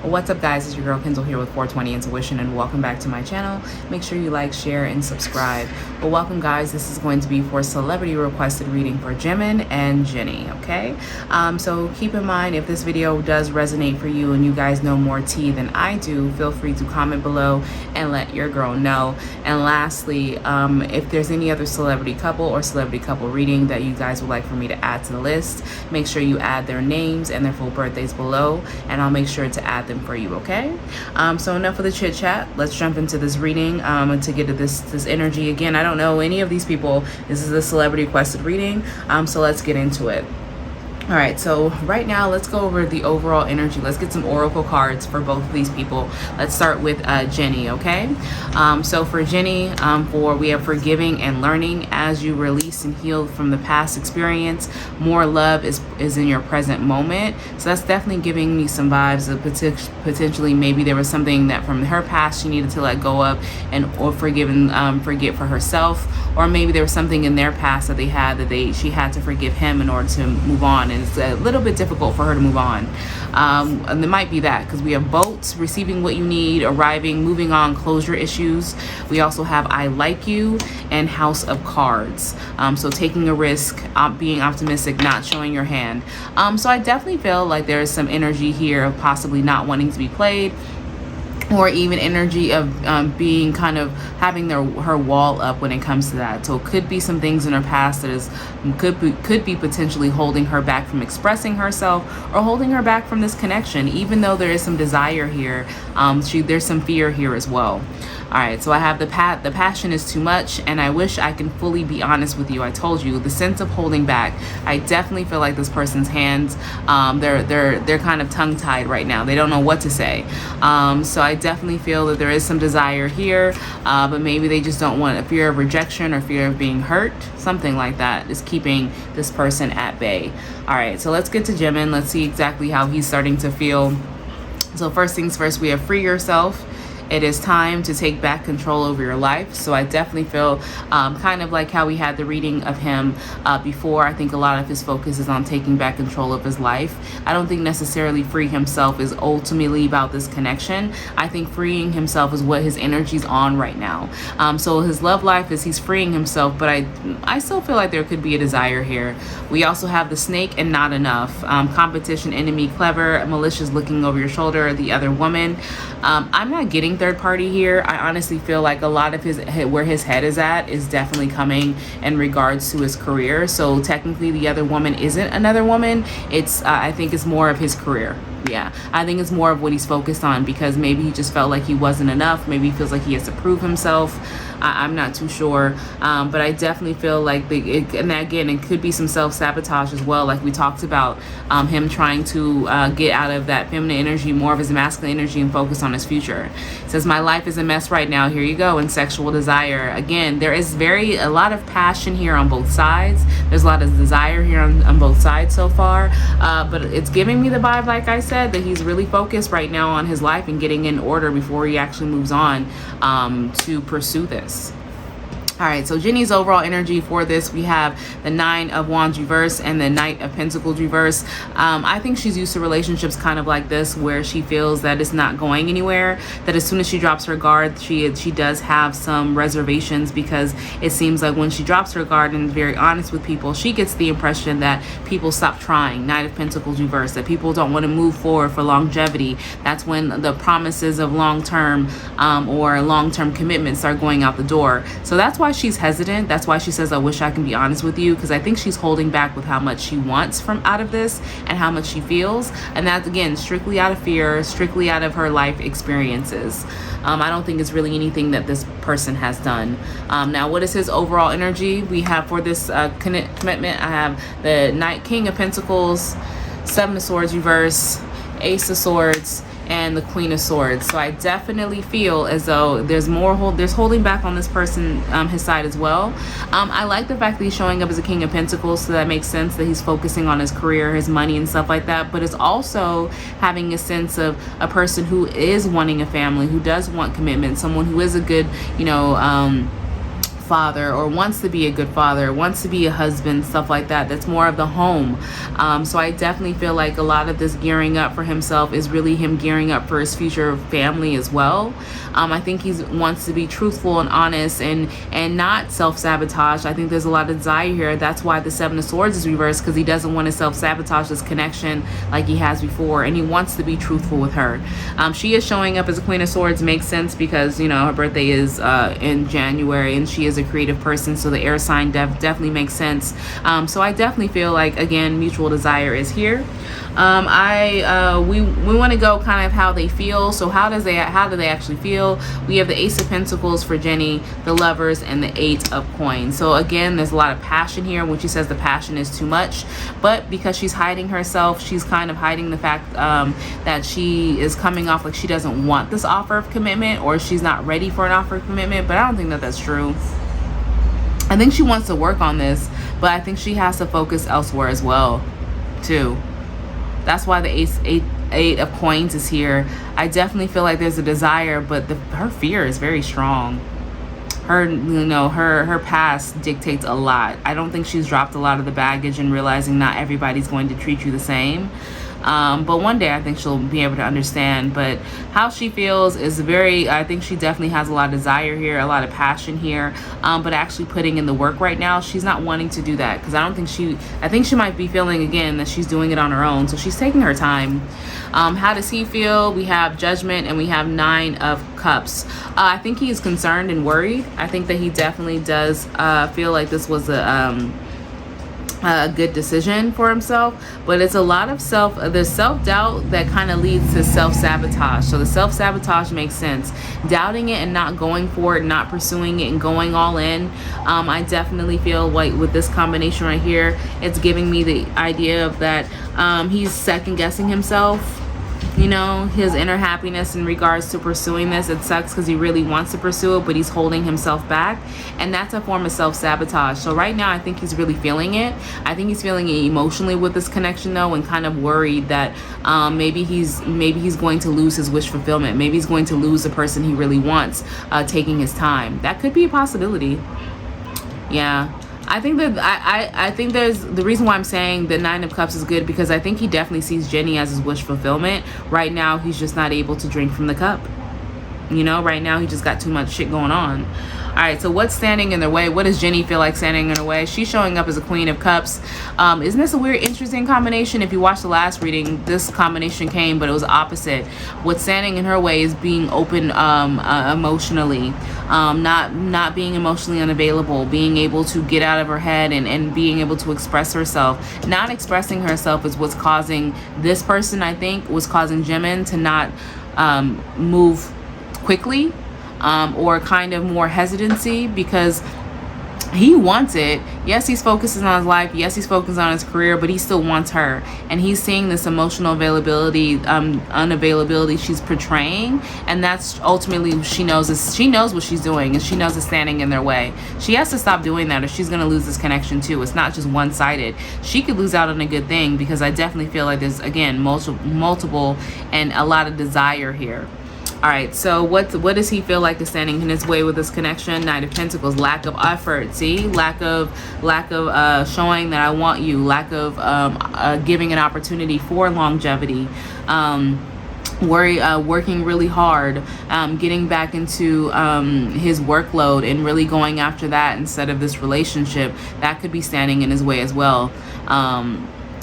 What's up, guys? It's your girl Kendall here with 420 Intuition, and welcome back to my channel. Make sure you like, share, and subscribe. Well, welcome, guys. This is going to be for celebrity requested reading for Jimin and Jennie, okay? So keep in mind, if this video does resonate for you and you guys know more tea than I do, feel free to comment below and let your girl know. And lastly, if there's any other celebrity couple or celebrity couple reading that you guys would like for me to add to the list, make sure you add their names and their full birthdays below, and I'll make sure to add them for you, okay? So enough of the chit chat. Let's jump into this reading to get to this energy. Again, I don't know any of these people. This is a celebrity requested reading, so let's get into it. All right, so right now let's go over the overall energy. Let's get some oracle cards for both of these people. Let's start with Jennie, okay? So for Jennie, we have forgiving and learning. As you release and heal from the past experience, more love is in your present moment. So that's definitely giving me some vibes of potentially maybe there was something that from her past she needed to let go of or forgive for herself, or maybe there was something in their past that she had to forgive him in order to move on. And it's a little bit difficult for her to move on. And it might be that because we have boats, receiving what you need, arriving, moving on, closure issues. We also have I like you and House of Cards. So taking a risk, being optimistic, not showing your hand. So I definitely feel like there is some energy here of possibly not wanting to be played, or even energy of being kind of having her wall up when it comes to that. So it could be some things in her past that could be potentially holding her back from expressing herself, or holding her back from this connection. Even though there is some desire here, there's some fear here as well. All right, so I have the passion is too much, and I wish I can fully be honest with you. I told you, the sense of holding back. I definitely feel like this person's hands, they're kind of tongue tied right now. They don't know what to say. So I definitely feel that there is some desire here, but maybe they just don't want a fear of rejection or fear of being hurt. Something like that is keeping this person at bay. All right, so let's get to Jimin. Let's see exactly how he's starting to feel. So first things first, we have free yourself. It is time to take back control over your life. So I definitely feel kind of like how we had the reading of him before. I think a lot of his focus is on taking back control of his life. I don't think necessarily free himself is ultimately about this connection. I think freeing himself is what his energy's on right now. So his love life is he's freeing himself, but I still feel like there could be a desire here. We also have the snake and not enough. Competition, enemy, clever, malicious, looking over your shoulder, the other woman. I'm not getting third party here. I honestly feel like a lot of where his head is at is definitely coming in regards to his career. So technically the other woman isn't another woman. It's I think it's more of his career. Yeah, I think it's more of what he's focused on, because maybe he just felt like he wasn't enough. Maybe he feels like he has to prove himself. I'm not too sure, but I definitely feel like and again, it could be some self-sabotage as well, like we talked about, him trying to get out of that feminine energy, more of his masculine energy, and focus on his future. It says, my life is a mess right now. Here you go. And sexual desire. Again, there is a lot of passion here on both sides. There's a lot of desire here on both sides so far, but it's giving me the vibe, like I said, that he's really focused right now on his life and getting in order before he actually moves on to pursue this. All right, so Jennie's overall energy for this, we have the 9 of Wands reverse and the Knight of Pentacles reverse. I think she's used to relationships kind of like this, where she feels that it's not going anywhere, that as soon as she drops her guard, she does have some reservations, because it seems like when she drops her guard and is very honest with people, she gets the impression that people stop trying. Knight of Pentacles reverse, that people don't want to move forward for longevity. That's when the promises of long-term or long-term commitments start going out the door. So that's why she's hesitant. That's why she says, I wish I can be honest with you, because I think she's holding back with how much she wants from out of this and how much she feels. And that's, again, strictly out of fear, strictly out of her life experiences. I don't think it's really anything that this person has done. Now, what is his overall energy? We have for this commitment, I have the King of Pentacles, 7 of Swords reverse, Ace of Swords, and the Queen of Swords. So I definitely feel as though there's holding back on this person, his side as well. I like the fact that he's showing up as a King of Pentacles, so that makes sense that he's focusing on his career, his money, and stuff like that. But it's also having a sense of a person who is wanting a family, who does want commitment, someone who is a good, father, or wants to be a good father, wants to be a husband, stuff like that. That's more of the home. So I definitely feel like a lot of this gearing up for himself is really him gearing up for his future family as well. I think he wants to be truthful and honest and not self-sabotage. I think there's a lot of desire here. That's why the Seven of Swords is reversed, because he doesn't want to self-sabotage this connection like he has before, and he wants to be truthful with her. She is showing up as a Queen of Swords. Makes sense because, you know, her birthday is in January, and she is a creative person, so the air sign definitely makes sense. So I definitely feel like, again, mutual desire is here. We want to go kind of how they feel. So how do they actually feel? We have the Ace of Pentacles for Jennie, the Lovers, and the Eight of Coins. So again, there's a lot of passion here. When she says the passion is too much, but because she's hiding herself, she's kind of hiding the fact that she is coming off like she doesn't want this offer of commitment, or she's not ready for an offer of commitment. But I don't think that that's true. I think she wants to work on this, but I think she has to focus elsewhere as well too. That's why the eight of coins is here. I definitely feel like there's a desire, but her fear is very strong. Her past dictates a lot. I don't think she's dropped a lot of the baggage and realizing not everybody's going to treat you the same. But one day I think she'll be able to understand. But how she feels is I think she definitely has a lot of desire here, a lot of passion here, but actually putting in the work right now, she's not wanting to do that, because I think she might be feeling again that she's doing it on her own, so she's taking her time. How does he feel? We have Judgment and we have Nine of Cups. I think he is concerned and worried. I think that he definitely does feel like this was a good decision for himself, but it's a lot of there's self-doubt that kind of leads to self-sabotage. So the self-sabotage makes sense. Doubting it and not going for it, not pursuing it and going all in. I definitely feel like with this combination right here, it's giving me the idea of that he's second-guessing himself. You know, his inner happiness in regards to pursuing this. It sucks because he really wants to pursue it, but he's holding himself back, and that's a form of self-sabotage. So right now I think he's really feeling it. I think he's feeling it emotionally with this connection though, and kind of worried that maybe he's going to lose his wish fulfillment. Maybe he's going to lose the person he really wants, taking his time. That could be a possibility. Yeah. I think that I think there's the reason why I'm saying the Nine of Cups is good, because I think he definitely sees Jennie as his wish fulfillment. Right now he's just not able to drink from the cup. You know, right now he just got too much shit going on. All right, so what's standing in their way? What does Jennie feel like standing in her way? She's showing up as a Queen of Cups. Isn't this a weird, interesting combination? If you watched the last reading, this combination came, but it was opposite. What's standing in her way is being open emotionally, not being emotionally unavailable, being able to get out of her head and being able to express herself. Not expressing herself is what's causing this person, I think, was causing Jimin to not move quickly, or kind of more hesitancy, because he wants it. Yes, he's focusing on his life. Yes, he's focusing on his career, but he still wants her, and he's seeing this emotional unavailability she's portraying, and that's ultimately she knows what she's doing, and she knows it's standing in their way. She has to stop doing that, or she's going to lose this connection too. It's not just one-sided. She could lose out on a good thing, because I definitely feel like there's, again, multiple and a lot of desire here. All right, so what does he feel like is standing in his way with this connection? Knight of Pentacles, lack of effort. See, lack of showing that I want you, lack of giving an opportunity for longevity. Working really hard, getting back into his workload and really going after that instead of this relationship. That could be standing in his way as well.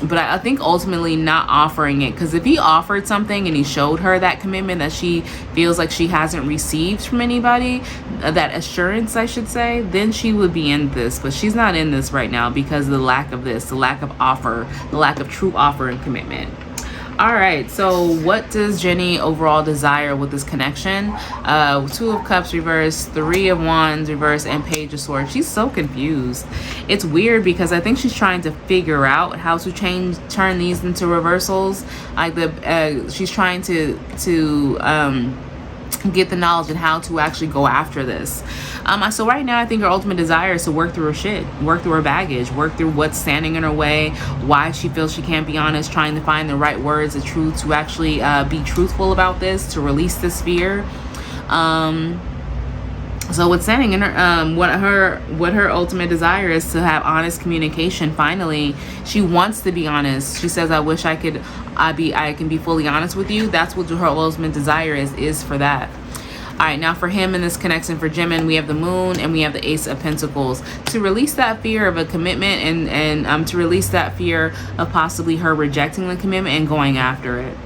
But I think ultimately not offering it, because if he offered something and he showed her that commitment that she feels like she hasn't received from anybody, that assurance I should say, then she would be in this. But she's not in this right now because of the lack of this, the lack of offer, the lack of true offer and commitment. All right, so what does Jennie overall desire with this connection? Two of Cups reversed, Three of Wands reversed, and Page of Swords. She's so confused. It's weird because I think she's trying to figure out how to turn these into reversals. Like she's trying to get the knowledge and how to actually go after this. So right now I think her ultimate desire is to work through her shit, work through her baggage, work through what's standing in her way, why she feels she can't be honest, trying to find the right words of truth to actually be truthful about this, to release this fear. So what's saying in her, what her ultimate desire is to have honest communication. Finally, she wants to be honest. She says, "I wish I can be fully honest with you." That's what her ultimate desire is for that. All right, now for him in this connection for Jimin, we have the Moon and we have the Ace of Pentacles. To release that fear of a commitment and to release that fear of possibly her rejecting the commitment and going after it.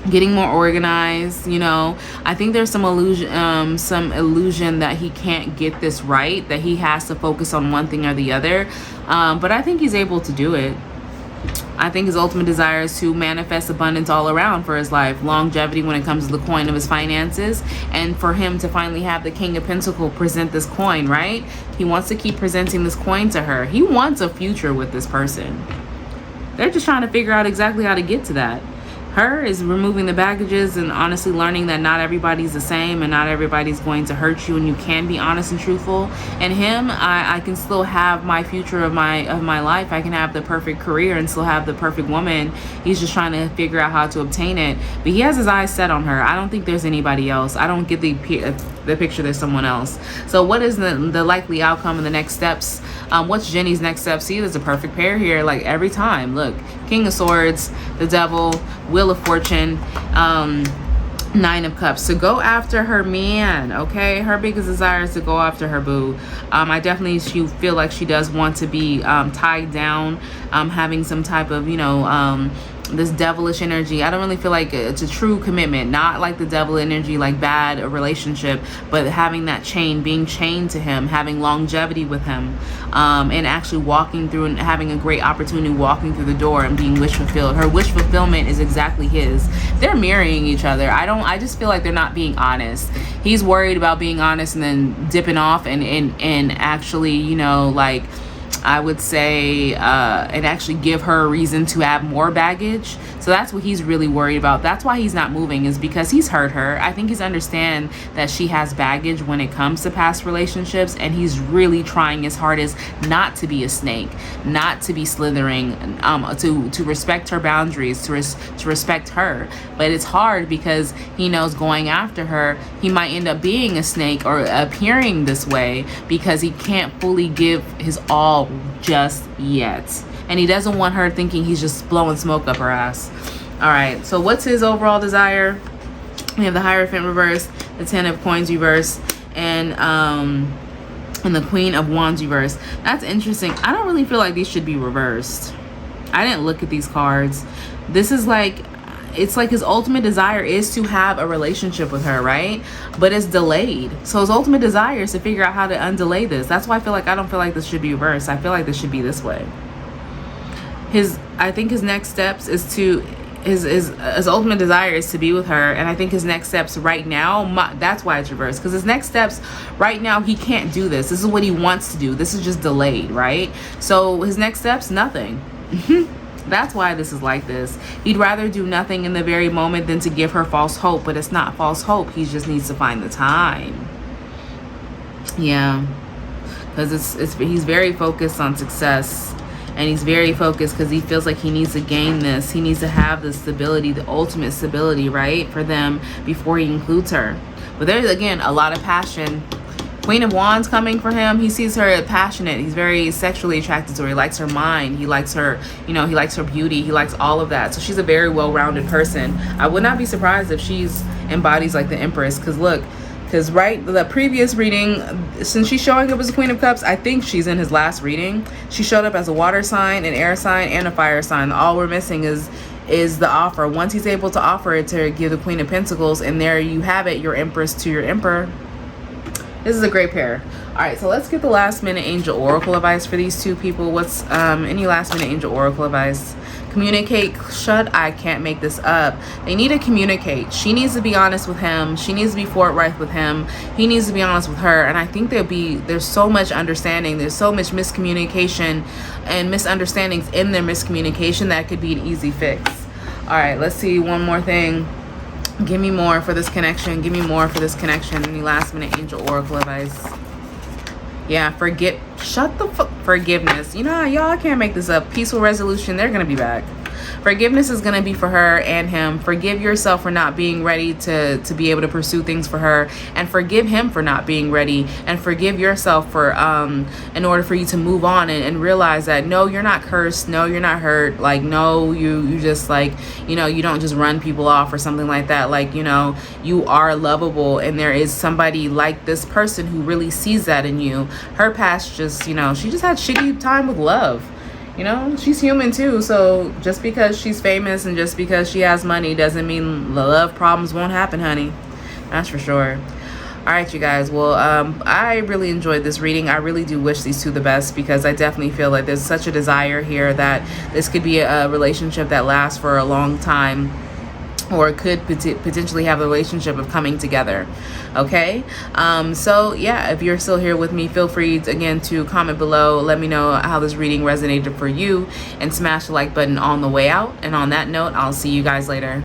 Getting more organized, you know. I think there's some illusion that he can't get this right, that he has to focus on one thing or the other. But I think he's able to do it. I think his ultimate desire is to manifest abundance all around for his life, longevity when it comes to the coin of his finances, and for him to finally have the King of Pentacles present this coin, right? He wants to keep presenting this coin to her. He wants a future with this person. They're just trying to figure out exactly how to get to that. Her is removing the baggages and honestly learning that not everybody's the same and not everybody's going to hurt you, and you can be honest and truthful. And him, I can still have my future of my life. I can have the perfect career and still have the perfect woman. He's just trying to figure out how to obtain it. But he has his eyes set on her. I don't think there's anybody else. I don't get the picture there's someone else. So what is the likely outcome and the next steps? What's Jennie's next step? See, there's a perfect pair here, like every time. Look, King of Swords, the Devil, Wheel of Fortune, Nine of Cups. So go after her man, okay? Her biggest desire is to go after her boo. I definitely feel like she does want to be tied down, having some type of, you know, this devilish energy. I don't really feel like it's a true commitment, not like the devil energy, like bad a relationship, but having that chain, being chained to him, having longevity with him, and actually walking through and having a great opportunity walking through the door and being wish fulfilled. Her wish fulfillment is exactly his. They're marrying each other. I just feel like they're not being honest. He's worried about being honest and then dipping off and actually, you know, like, I would say, and actually give her a reason to have more baggage. So that's what he's really worried about. That's why he's not moving, is because he's hurt her. I think he's understand that she has baggage when it comes to past relationships, and he's really trying his hardest not to be a snake, not to be slithering, to respect her boundaries, to respect her. But it's hard because he knows going after her, he might end up being a snake or appearing this way because he can't fully give his all just yet, and he doesn't want her thinking he's just blowing smoke up her ass. All right, so what's his overall desire? We have the Hierophant reverse, the 10 of Coins reverse, and the Queen of Wands reverse. That's interesting. I don't really feel like these should be reversed. I didn't look at these cards. This is like, it's like his ultimate desire is to have a relationship with her, right? But it's delayed. So his ultimate desire is to figure out how to undelay this. That's why I don't feel like this should be reversed. I feel like this should be this way. I think his next steps is to, his ultimate desire is to be with her. And I think his next steps right now, that's why it's reversed. Because his next steps right now, he can't do this. This is what he wants to do. This is just delayed, right? So his next steps, nothing. That's why this is like this. He'd rather do nothing in the very moment than to give her false hope, but it's not false hope. He just needs to find the time. Yeah, because he's very focused on success, and he's very focused because he feels like he needs to gain this. He needs to have the stability, the ultimate stability, right, for them before he includes her. But there's, again, a lot of passion. Queen of Wands coming for him. He sees her passionate. He's very sexually attracted to her. He likes her mind. He likes her, you know, he likes her beauty. He likes all of that. So she's a very well-rounded person. I would not be surprised if she's embodies like the Empress. Because look, because right, the previous reading, since she's showing up as a Queen of Cups, I think she's in his last reading. She showed up as a water sign, an air sign, and a fire sign. All we're missing is the offer. Once he's able to offer it to give the Queen of Pentacles, and there you have it, your Empress to your Emperor. This is a great pair. All right, so let's get the last minute angel oracle advice for these two people. What's any last minute angel oracle advice? Communicate. I can't make this up. They need to communicate. She needs to be honest with him. She needs to be forthright with him. He needs to be honest with her. And I think there's so much understanding. There's so much miscommunication and misunderstandings in their miscommunication that could be an easy fix. All right, let's see one more thing. Give me more for this connection. Give me more for this connection. Any last minute angel oracle advice? Yeah, forgiveness. You know, y'all can't make this up. Peaceful resolution. They're going to be back. Forgiveness is going to be for her and him. Forgive yourself for not being ready to be able to pursue things for her, and forgive him for not being ready, and forgive yourself for in order for you to move on and realize that no, you're not cursed, no, you're not hurt, like no, you just like, you know, you don't just run people off or something like that. Like, you know, you are lovable, and there is somebody like this person who really sees that in you. Her past just, you know, she just had shitty time with love. You know, she's human too. So just because she's famous and just because she has money doesn't mean the love problems won't happen, honey. That's for sure. All right, you guys. Well, I really enjoyed this reading. I really do wish these two the best, because I definitely feel like there's such a desire here that this could be a relationship that lasts for a long time, or could potentially have a relationship of coming together. Okay, so yeah, if you're still here with me, feel free again to comment below. Let me know how this reading resonated for you, and smash the like button on the way out. And on that note, I'll see you guys later.